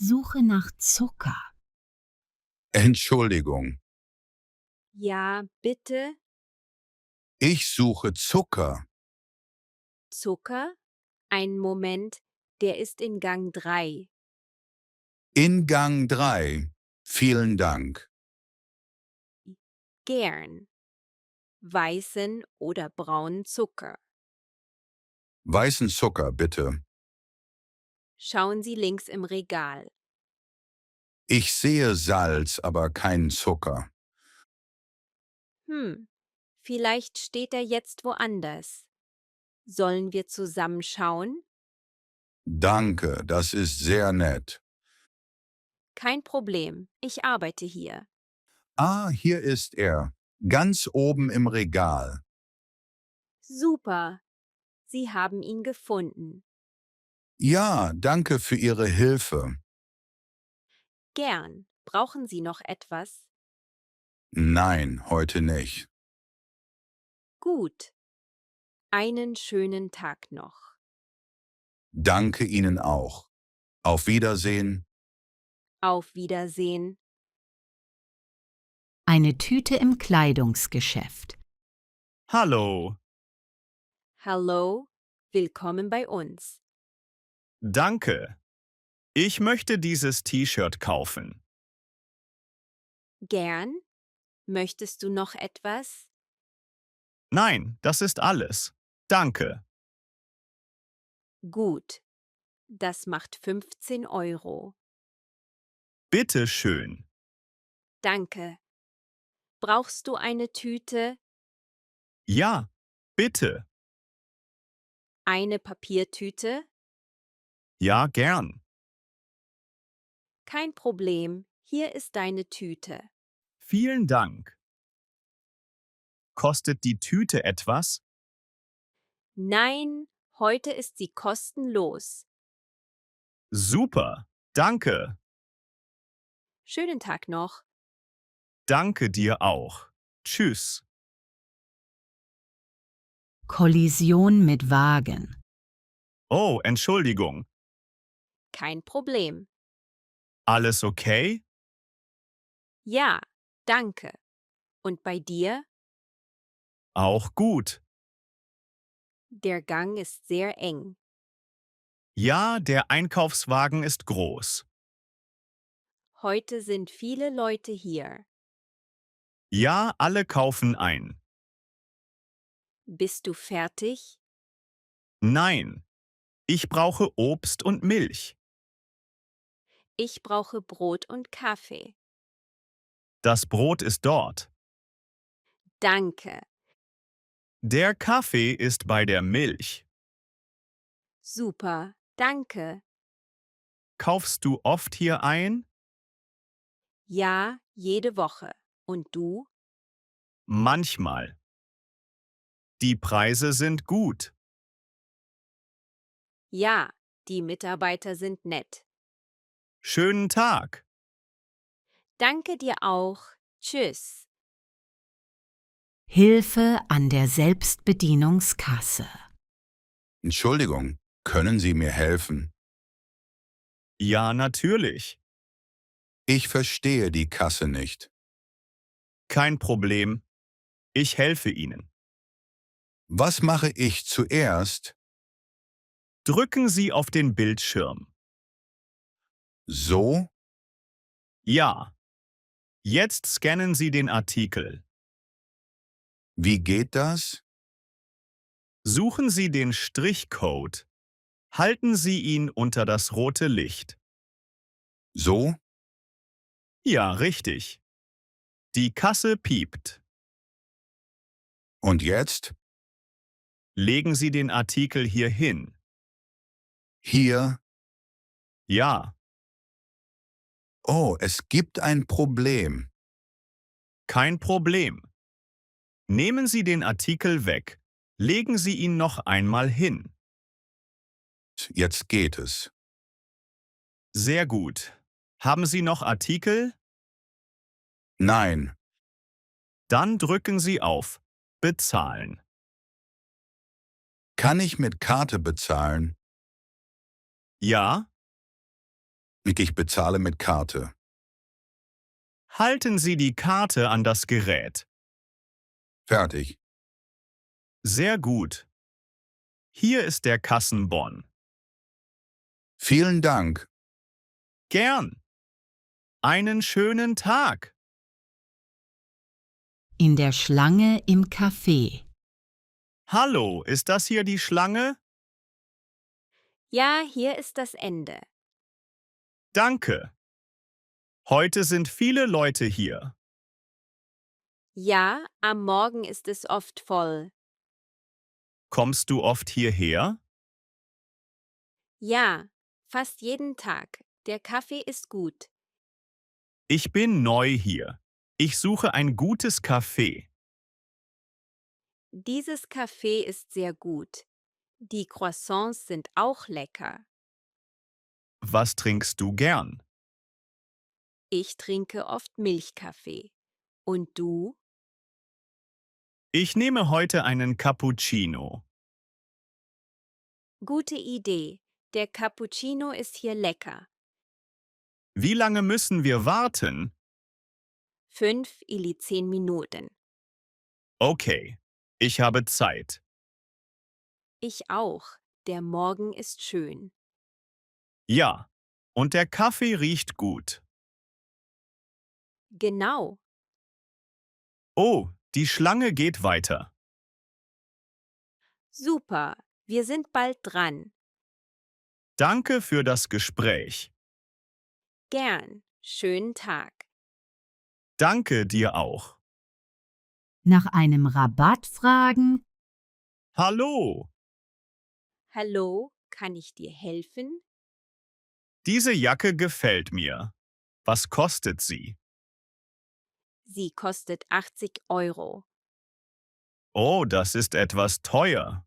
Suche nach Zucker. Entschuldigung, Ja, bitte. ich suche Zucker. Zucker? Einen Moment, der ist in Gang 3. In Gang 3. Vielen Dank. Gern. Weißen oder braunen Zucker. Weißen Zucker, bitte. Schauen Sie links im Regal. Ich sehe Salz, aber keinen Zucker. Vielleicht steht er jetzt woanders. Sollen wir zusammen schauen? Danke, das ist sehr nett. Kein Problem, ich arbeite hier. Ah, hier ist er. Ganz oben im Regal. Super, Sie haben ihn gefunden. Ja, danke für Ihre Hilfe. Gern. Brauchen Sie noch etwas? Nein, heute nicht. Gut. Einen schönen Tag noch. Danke Ihnen auch. Auf Wiedersehen. Auf Wiedersehen. Eine Tüte im Kleidungsgeschäft. Hallo, Hallo, willkommen bei uns. danke. Ich möchte dieses T-Shirt kaufen. Gern? Möchtest du noch etwas? Nein, das ist alles. Danke. Gut. Das macht 15 Euro. Bitte schön. Danke. Brauchst du eine Tüte? Ja, bitte. Eine Papiertüte? Ja, gern. Kein Problem. Hier ist deine Tüte. Vielen Dank. Kostet die Tüte etwas? Nein, heute ist sie kostenlos. Super. Danke. Schönen Tag noch. Danke dir auch. Tschüss. Kollision mit Wagen. Oh, Entschuldigung. Kein Problem. Alles okay? Ja, danke. Und bei dir? Auch gut. Der Gang ist sehr eng. Ja, der Einkaufswagen ist groß. Heute sind viele Leute hier. Ja, alle kaufen ein. Bist du fertig? Nein, ich brauche Obst und Milch. Ich brauche Brot und Kaffee. Das Brot ist dort. Danke. Der Kaffee ist bei der Milch. Super. Danke. Kaufst du oft hier ein? Ja, jede Woche. Und du? Manchmal. Die Preise sind gut. Ja, die Mitarbeiter sind nett. Schönen Tag. Danke dir auch. Tschüss. Hilfe an der Selbstbedienungskasse. Entschuldigung, können Sie mir helfen? Ja, natürlich. Ich verstehe die Kasse nicht. Kein Problem. Ich helfe Ihnen. Was mache ich zuerst? Drücken Sie auf den Bildschirm. So? Ja. Jetzt scannen Sie den Artikel. Wie geht das? Suchen Sie den Strichcode. Halten Sie ihn unter das rote Licht. So? Ja, richtig. Die Kasse piept. Und jetzt? Legen Sie den Artikel hier hin. Hier? Ja, Oh, es gibt ein Problem. kein Problem. Nehmen Sie den Artikel weg. Legen Sie ihn noch einmal hin. Jetzt geht es. Sehr gut. Haben Sie noch Artikel? Nein, Dann drücken Sie auf Bezahlen. kann ich mit Karte bezahlen? Ja, Ich bezahle mit Karte. Halten Sie die Karte an das Gerät. Fertig. Sehr gut. Hier ist der Kassenbon. Vielen Dank. Gern. Einen schönen Tag. In der Schlange im Café. Hallo, ist das hier die Schlange? Ja, hier ist das Ende. Danke. Heute sind viele Leute hier. Ja, am Morgen ist es oft voll. Kommst du oft hierher? Ja, fast jeden Tag. Der Kaffee ist gut. Ich bin neu hier. Ich suche ein gutes Café. Dieses Kaffee ist sehr gut. Die Croissants sind auch lecker. Was trinkst du gern? Ich trinke oft Milchkaffee. Und du? Ich nehme heute einen Cappuccino. Gute Idee. Der Cappuccino ist hier lecker. Wie lange müssen wir warten? 5 ili 10 Minuten. Okay, ich habe Zeit. Ich auch. Der Morgen ist schön. Ja, und der Kaffee riecht gut. Genau. Oh, die Schlange geht weiter. Super. Wir sind bald dran. Danke für das Gespräch. Gern. Schönen Tag. Danke dir auch. Nach einem Rabatt fragen. Hallo, Hallo, kann ich dir helfen? diese Jacke gefällt mir. Was kostet sie? Sie kostet 80 Euro. Oh, das ist etwas teuer.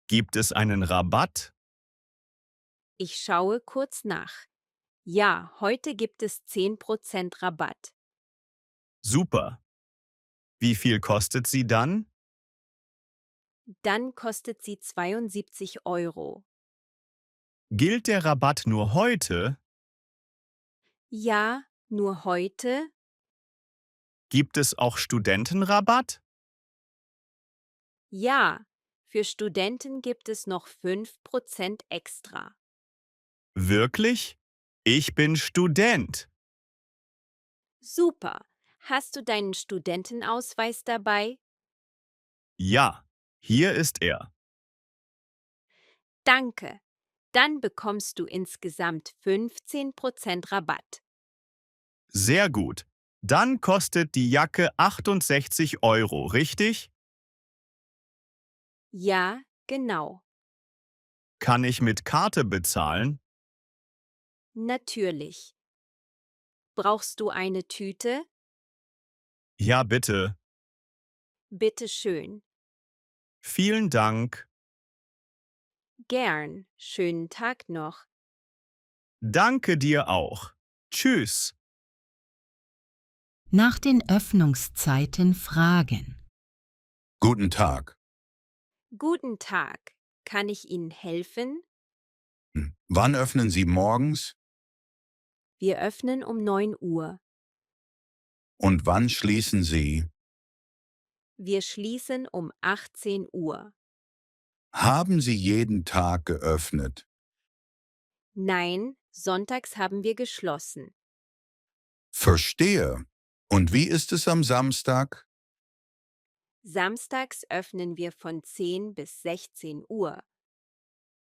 Gibt es einen Rabatt? Ich schaue kurz nach. Ja, heute gibt es 10% Rabatt. Super. Wie viel kostet sie dann? Dann kostet sie 72 Euro. Gilt der Rabatt nur heute? Ja, nur heute? Gibt es auch Studentenrabatt? Ja, für Studenten gibt es noch 5% extra. Wirklich? Ich bin Student. Super. Hast du deinen Studentenausweis dabei? Ja, hier ist er. Danke. Dann bekommst du insgesamt 15% Rabatt. Sehr gut. Dann kostet die Jacke 68 Euro, richtig? Ja, genau. Kann ich mit Karte bezahlen? Natürlich. Brauchst du eine Tüte? Ja, bitte. Bitte schön. Vielen Dank. Gern. Schönen Tag noch. Danke dir auch. Tschüss. Nach den Öffnungszeiten fragen. Guten Tag. Guten Tag. Kann ich Ihnen helfen? Wann öffnen Sie morgens Wir öffnen um 9 Uhr. und wann schließen Sie? Wir schließen um 18 Uhr. Haben Sie jeden Tag geöffnet? Nein, sonntags haben wir geschlossen. Verstehe. Und wie ist es am Samstag? Samstags öffnen wir von 10 bis 16 Uhr.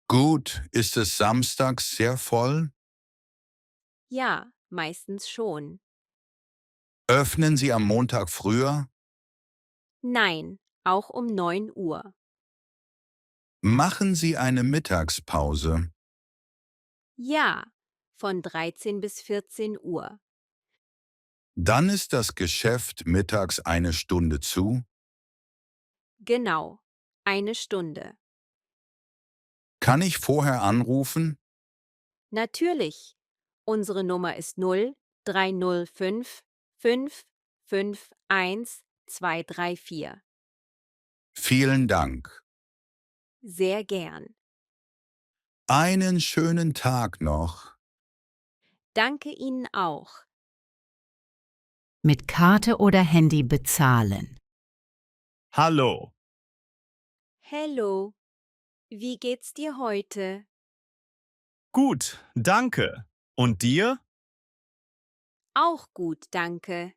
Gut, ist es samstags sehr voll? Ja, meistens schon. Öffnen Sie am Montag früher? Nein, auch um 9 Uhr. Machen Sie eine Mittagspause? Ja, von 13 bis 14 Uhr. Dann ist das Geschäft mittags eine Stunde zu? Genau, eine Stunde. Kann ich vorher anrufen? Natürlich. Unsere Nummer ist 0305 551 234. Vielen Dank. Sehr gern. Einen schönen Tag noch. Danke Ihnen auch. Mit Karte oder Handy bezahlen. Hallo. Hello. Wie geht's dir heute? Gut, danke. Und dir? Auch gut, danke.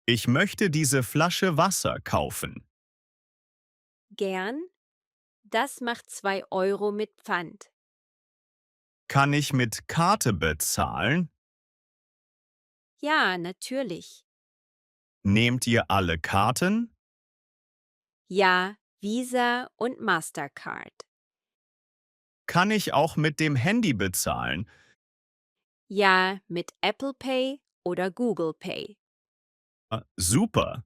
Ich möchte diese Flasche Wasser kaufen. Gern? Das macht 2 € mit Pfand. Kann ich mit Karte bezahlen? Ja, natürlich. Nehmt ihr alle Karten? Ja, Visa und Mastercard. Kann ich auch mit dem Handy bezahlen? Ja, mit Apple Pay oder Google Pay. Super.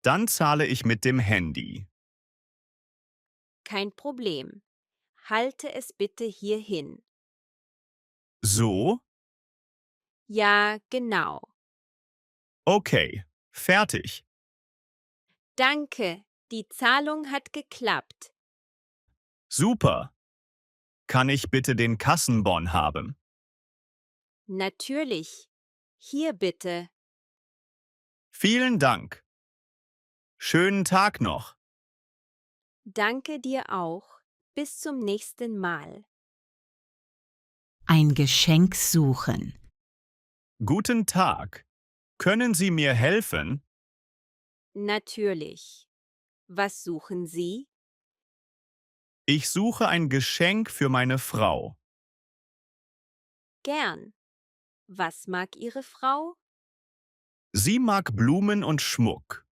Dann zahle ich mit dem Handy. Kein Problem. Halte es bitte hier hin. So? Ja, genau. Okay. Fertig. Danke. Die Zahlung hat geklappt. Super. Kann ich bitte den Kassenbon haben? Natürlich. Hier bitte. Vielen Dank. Schönen Tag noch. Danke dir auch. Bis zum nächsten Mal. Ein Geschenk suchen. Guten Tag. Können Sie mir helfen? Natürlich. Was suchen Sie? Ich suche ein Geschenk für meine Frau. Gern. Was mag Ihre Frau? Sie mag Blumen und Schmuck.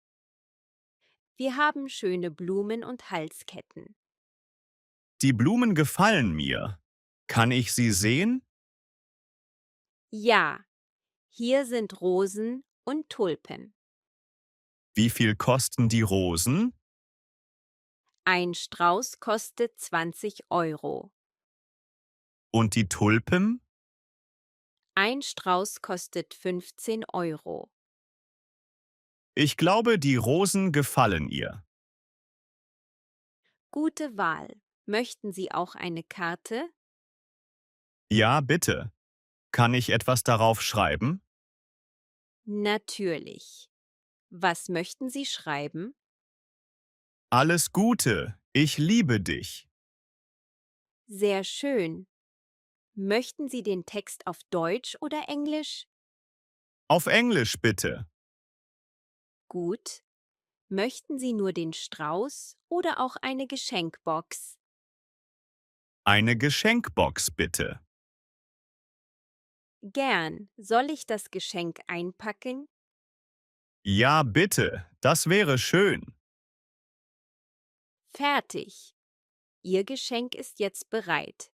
Wir haben schöne Blumen und Halsketten. Die Blumen gefallen mir. Kann ich sie sehen? Ja, hier sind Rosen und Tulpen. Wie viel kosten die Rosen? Ein Strauß kostet 20 €. Und die Tulpen? Ein Strauß kostet 15 €. Ich glaube, die Rosen gefallen ihr. Gute Wahl. Möchten Sie auch eine Karte? Ja, bitte. Kann ich etwas darauf schreiben? Natürlich. Was möchten Sie schreiben? Alles Gute. Ich liebe dich. Sehr schön. Möchten Sie den Text auf Deutsch oder Englisch? Auf Englisch bitte. Gut. Möchten Sie nur den Strauß oder auch eine Geschenkbox? Eine Geschenkbox bitte. Gern. Soll ich das Geschenk einpacken? Ja, bitte. Das wäre schön. Fertig. Ihr Geschenk ist jetzt bereit.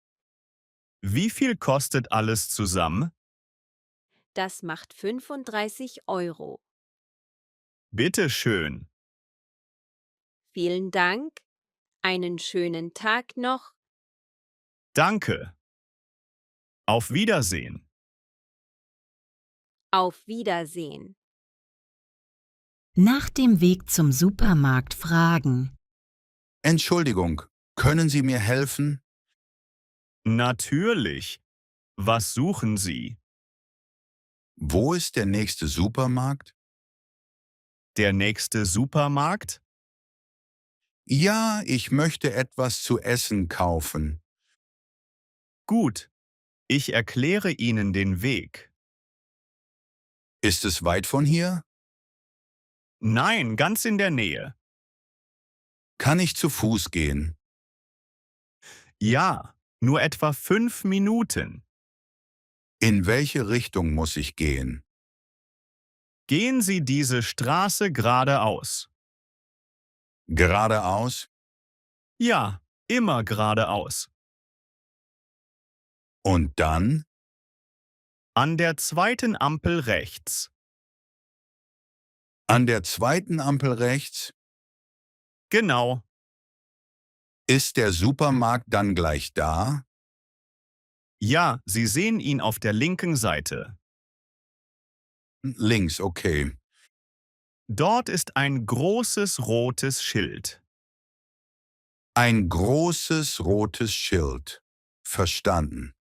Wie viel kostet alles zusammen? Das macht 35 €. Bitte schön. Vielen Dank. Einen schönen Tag noch. Danke. Auf Wiedersehen. Auf Wiedersehen. Nach dem Weg zum Supermarkt fragen. Entschuldigung, können Sie mir helfen? Natürlich. Was suchen Sie? Wo ist der nächste Supermarkt? Der nächste Supermarkt? Ja, ich möchte etwas zu essen kaufen. Gut. Ich erkläre Ihnen den Weg. Ist es weit von hier? Nein, ganz in der Nähe. Kann ich zu Fuß gehen? Ja, nur etwa 5 Minuten. In welche Richtung muss ich gehen? Gehen Sie diese Straße geradeaus. Geradeaus? Ja, immer geradeaus. Und dann? An der zweiten Ampel rechts. An der zweiten Ampel rechts? Genau. Ist der Supermarkt dann gleich da? Ja, Sie sehen ihn auf der linken Seite. Links, okay. Dort ist ein großes rotes Schild. Ein großes rotes Schild. Verstanden.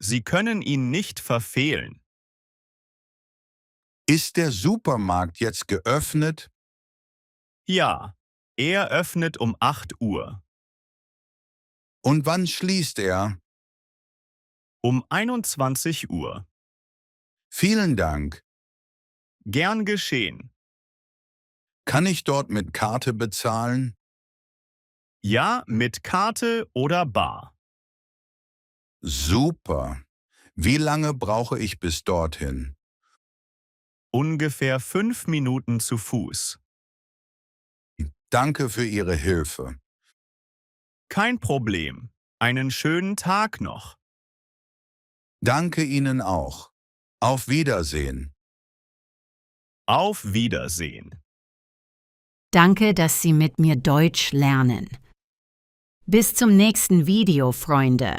Sie können ihn nicht verfehlen. Ist der Supermarkt jetzt geöffnet? Ja, er öffnet um 8 Uhr. Und wann schließt er? Um 21 Uhr. Vielen Dank. Gern geschehen. Kann ich dort mit Karte bezahlen? Ja, mit Karte oder bar. Super. Wie lange brauche ich bis dorthin? Ungefähr 5 Minuten zu Fuß. Danke für Ihre Hilfe. Kein Problem. Einen schönen Tag noch. Danke Ihnen auch. Auf Wiedersehen. Auf Wiedersehen. Danke, dass Sie mit mir Deutsch lernen. Bis zum nächsten Video, Freunde.